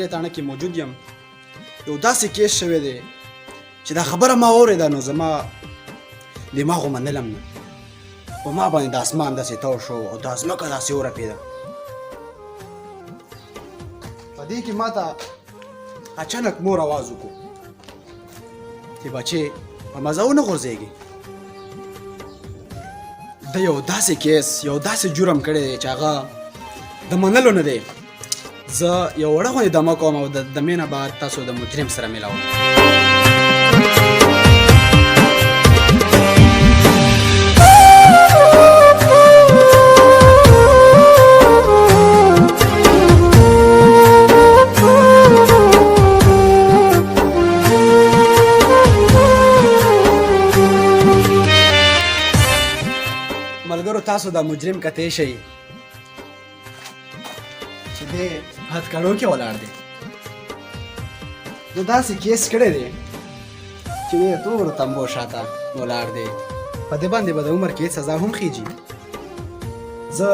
اترې تاڼه کې موجود یم یو داسې کیس شوی دی چې دا خبره ما واورېده نو زما دماغ ومنلم نه په ما باندې د اسمان داسې تاو شو او دا ځمکه داسې ورپېده په دې کې ما ته اچانک مور اواز وکړو چې بچې په مزه ونه غورځېږي د یو داسې کیس یو داسې جرم کړی دی چې هغه د منلو نه دی زه یو وړه غوندې دمه کوم او د دمې نه بعد تاسو د مجرم سره میلاوم ملګرو تاسو د مجرم کتې شئ چې دی هتکړو کې ولاړ دی نو داسې کیس کړی دی چې دی تورو تمبو شاته ولاړ دی په دې باندې به د عمر کې سزا هم خیږي زه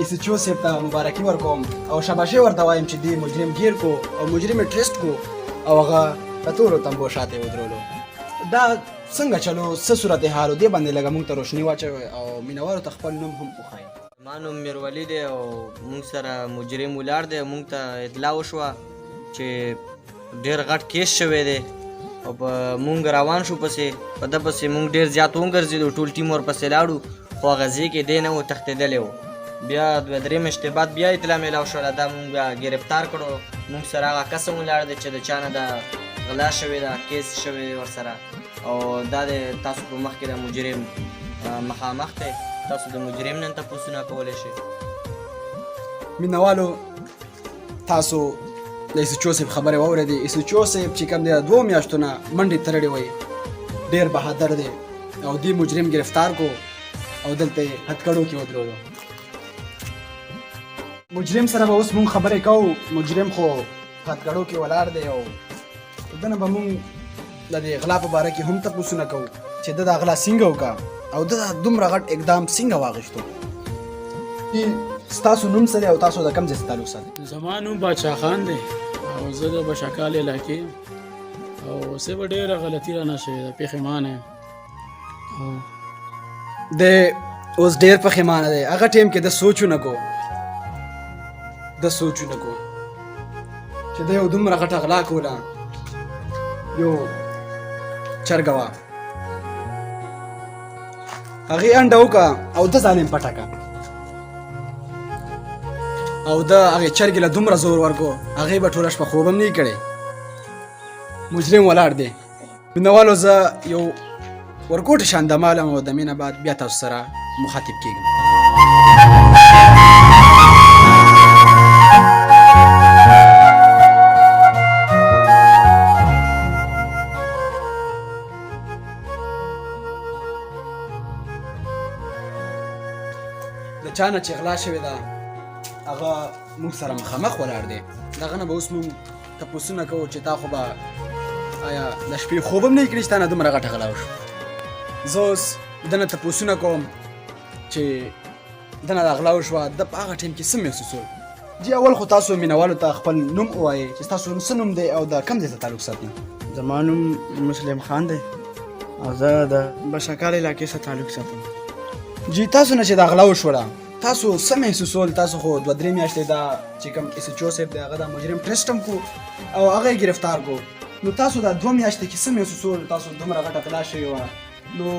ایس ایچ او صاحب ته مبارکي ورکوم او شاباشي ورته وایم چې دی مجرم گیر کو او مجرم یې ټریسټ کو او هغه د تورو تمبو شاته یې ودرولو دا څنګه چلو څه صورت حال و دې باندې لږه موږ ته روشني واچوئ او مینوالو ته خپل نوم هم وښایي زما نوم میرولی دی او موږ سره مجرم ولاړ دی موږ ته اطلاع وشوه چې ډېر غټ کیس شوی دی او په موږ روان شو پسې په ده پسې موږ ډېر زیات وګرځېدو ټول ټیم ورپسې لاړو خو هغه ځای کې دی نه و تښتېدلی و بیا دوه درې میاشتې بعد بیا اطلاع میلاو شوله دا موږ ګرفتار کړو موږ سره هغه کس هم ولاړ دی چې د چا نه د غلا شوې ده کیس شوی دی ورسره او دا د تاسو په مخ کې د مجرم مخامخ دی تاسو د مجرم نن تپوسونه کولی شئ مینوالو تاسو د ایس ایچ او صاحب خبرې واورېدې ایس ایچ او صاحب چې کوم دی د 2 میاشتو نه منډې تړلې وی ډېر بهادر دی او دې مجرم گرفتار کو او دلته یې هتکړو کې ودرولو مجرم سره به اوس مونږ خبرې کوو مجرم خو هتکړو کې ولاړ دی او دنه به مونږ د دې غلا په باره کې هم تپوسونه کوو چې د غلا څنګه وکړه او د دومره غټ اقدام څنګه واغېستو ستاسو نوم څه دی او تاسو د کوم ځای څخه تعلق ساتئ زما نوم باچا خان دی او زه د بشکال علاقې او څه به ډېره غلطي رانه شوې ده پښیمانه یم د اوس ډېر پښیمانه دی هغه ټایم کې د سوچونه کو چې د یو دومره غټه غلا کوله یو چرګه وه هغې انډه وکړه او د ظالم پټه کړه او د هغې چرګې له دومره زور ورکو هغې به ټوله شپه خوب هم نه کړی مجرم ولاړ دی مینوالو زه یو ورکوټې شان دمال یم او د مې نه بعد بیا تاسو سره مخاطب کېږم د چا نه چې غلا شوې ده هغه موږ سره مخامخ ولاړ دی دغه نه به اوس موږ تپوسونه کوو چې تا خو به آیا د شپې خوب هم نه کړي چې تا نه دومره غټه غلا وشو زه اوس ده نه تپوسونه کوم چې ده نه دا غلا وشوه د په هغه ټایم کې څه محسوس ول جی اول خو تاسو مینوالو ته خپل نوم ووایئ چې ستاسو څه نوم دی او د کوم ځای څخه تعلق ساتئ زما نوم مسلم خان دی او زه د بشکال علاقې څخه تعلق ساتم جی تاسو نه چې دا غلا وشوله تاسو څه محسوسول تاسو خو 2-3 میاشتې دا چې کوم ایس ایچ او صاحب دی هغه د مجرم ټریسټ هم کو او هغه یې گرفتار کو نو تاسو دا 2 میاشتې کې څه محسوسول تاسو دومره غټه غلا شوې وه نو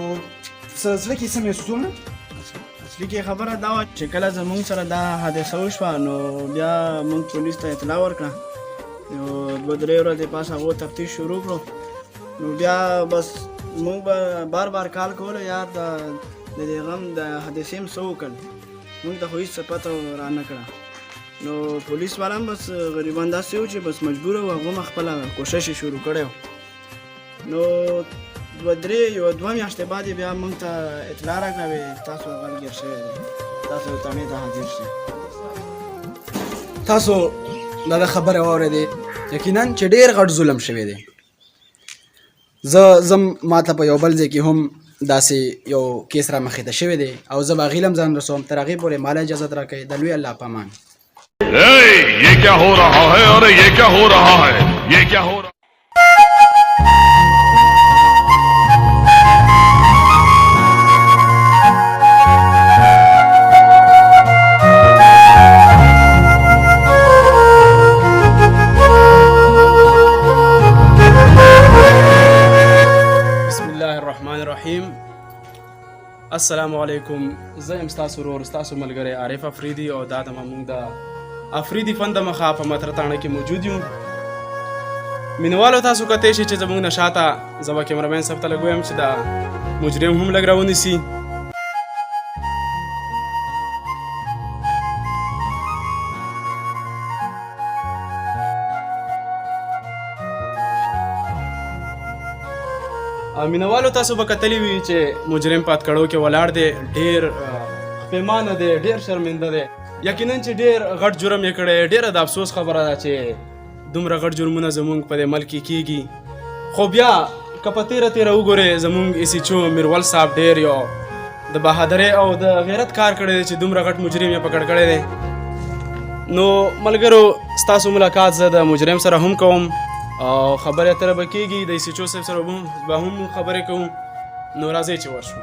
زړه کې څه محسوسول نه اصلي کې خبره دا وه چې کله زموږ سره دا حادثه وشوه نو بیا موږ پولیس ته اطلاع ورکړه نو 2-3 ورځې پس هغو تفتیش شروع کړو نو بیا بس موږ به بار بار کال کولو یا د دې غم د حادثې هم څه وکړل موږ ته خو هېڅ پته رانه کړه نو پولیس والا هم بس غریبان داسې وو چې بس مجبوره وو هغو هم خپله کوشش یې شروع کړی و نو 2 میاشتې بعد یې بیا موږ ته اطلاع راکړه وې تاسو هغه ګیر شوی دی تاسو تڼۍ ته حاضر شئ تاسو دا د خبرې واورېدې یقینا چې ډېر غټ ظلم شوی دی زه ځم ما ته په یو بل ځای کې هم داسې یو کیس را مخې ته شوی دی او زه به هغې له هم ځان رسوم تر هغې پورې ماله اجازت راکوئ د لوی الله په امان ये क्या हो रहा है? अरे ये क्या हो रहा है? ये क्या हो रहा है? बिस्मिल्लाहिर्रहमानिर्रहीम। अस्सलामु अलैकुम। زه یم ستاسو ورور ستاسو ملګری عارف افریدي او دا د موږ د افریدي فن د مخه په مترتاڼه کې موجود یو. مینوالو تاسو کته شي چې زموږ نشاته زما کیمرمن صاحب ته لګویم چې دا مجرم هم لګ راونیسي. مینوالو تاسو به کتلی وي چې مجرم په اتکړو کې ولاړ دی، ډېر پیمانه دی، ډېر شرمنده دی. یقینا چې ډېر غټ جرم یې کړی. ډېره د افسوس خبره ده چې دومره غټ جرمونه زموږ په دې ملک کې کیږي. خو بیا که په تیره وګورې زموږ ایسیچو میروال صاحب ډېر یو د بهادرۍ او د غیرت کار کړی دی چې دومره غټ مجرم یې پکړ کړی دی. نو ملګرو ستاسو ملاقات زه د مجرم سره هم کوم او خبرې اترې به کېږي. د ایسیچو صاحب سره به هم خبرې کوو. نو راځئ چې ورشو.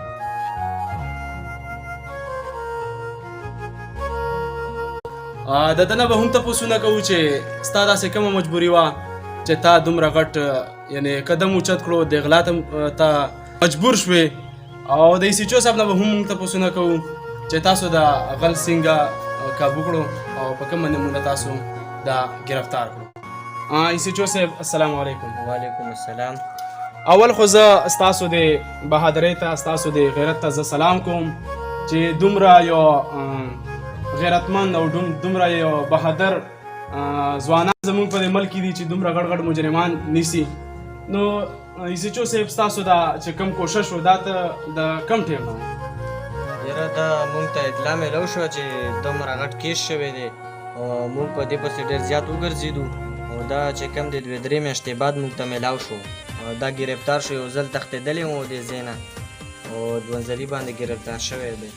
د ده نه به هم تپوسونه کوو چې ستا داسې کومه مجبوري وه چې تا دومره غټ یعنې قدم اوچت کړو، د غلا ته مجبور شوې. او د ایسیچو صاحب نه به هم موږ تپوسونه کوو چې تاسو د غل څنګه کابو کړو او په کومه نمونه تاسو دا ګرفتار کړو. ایسیچو صاحب السلام علیکم. وعلیکم السلام. اول خو زه ستاسو د بهادرۍ ته ستاسو د غیرت ته زه سلام کوم چې دومره یو غیرتمند او دومره یو بهادر ځوانان زموږ په دې ملک کې دي چې دومره غټ غټ مجرمان نیسي. نو ایسیچو صاحب ستاسو دا چې کوم کوشش و دا ته د کم ټیم نه یاره دا مونږ ته اطلاع میلاو شوه چې دومره غټ کیس شوی دی او مونږ په دې پسې ډېر زیات وګرځېدو او دا چې کوم دی 2-3 میاشتې بعد مونږ ته میلاو شو. دا ګرفتار شو، یو ځل تښتېدلی و دې ځای نه او دوانزلي باندې ګرفتار شوی دی.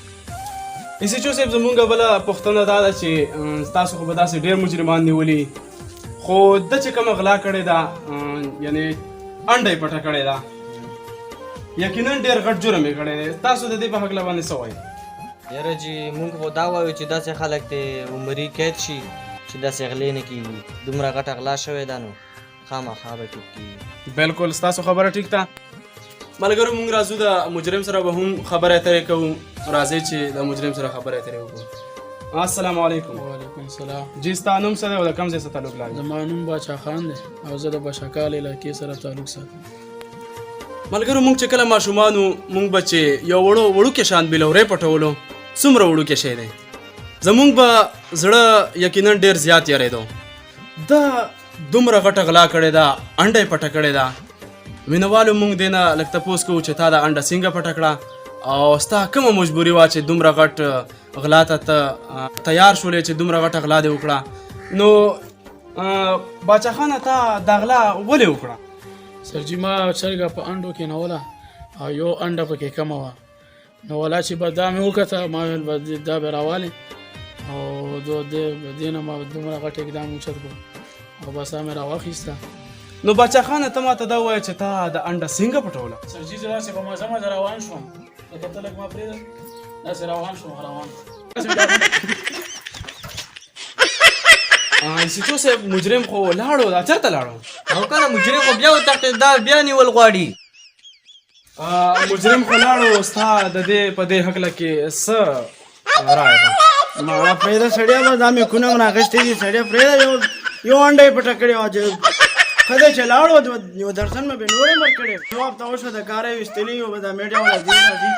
ایسیچو صاحب زمونږ بله پوښتنه دا ده چې ستاسو خو به داسې ډېر مجرمان نیولي، خو ده چې کومه غلا کړې ده یعنې انډه یې پټه کړې ده، یقینا ډېر غټ جرم یې کړی دی. تاسو د دې په هکله باندې څه وایئ؟ یاره جي مونږ خو دا وایو چې داسې خلک دې عمري قید شي چې داسې غلې نه کېږي. دومره غټه غلا شوې ده نو خامخا به ټیک کېږي. بالکل ستاسو خبره ټیک ده. ملګرو موږ راځو د مجرم سره به هم خبرې اترې کوو. راځئ چې د مجرم سره خبرې اترې وکړو. السلام علیکم. وعلیکم السلام. جی ستا نوم څه دی او د کوم ځای سره تعلق لري؟ زما نوم باچا خان دی او زه د بشکال علاقې سره تعلق ساتم. ملګرو موږ چې کله ماشومان وو موږ به چې یو وړوکې شان بلورۍ پټولو، څومره وړوکې شی دی، زموږ به زړه یقینا ډېر زیات یارېدو. دا دومره غټه غلا کړې ده، انډه یې پټه کړې ده. مینوالو موږ دې نه لږ تپوس کوو چې تا دا انډه څنګه پټه کړه او ستا کومه مجبوري وه چې دومره غټ غلا ته ته تیار شولې چې دومره غټه غلا دې وکړه. نو باچا خانه تا دا غلا ولې وکړه؟ سرجي ما چرګه په انډو کې نوله او یو انډه پکې کمه وه، نو ولا چې به دا مې وکته ما ویل به دا به راوالې او دې نه ما دومره غټ اقدام اوچت کړو او بس مې راواخیسته. نو باچا خانه ته ماته دا ووایه چې تا د انډه څنګه پټوله؟ سرجي زه داسې په مزه مزه روان شوم، لکه ته لږ ما پرېږده داسې روان شوم. ایسیچو صاحب مجرم خو لاړو، دا چېرته لاړو؟ او کنه مجرم خو بیا وتښتېد، دا بیا نیول غواړي. مجرم خو لاړو، ستا د دې په دې هکله کې څه رایه ده؟ ماړه پرېږده سړیا به دا مې کونه راغښتې دي. سړیا پرېږده یو انډه یې پټه کړې وه چې ښه دی چې لاړو یو درسن مې به نورې مړ کړې. جواب ته وشوه د کاره یې ویستلي او به دا میډیا والا ځای راځي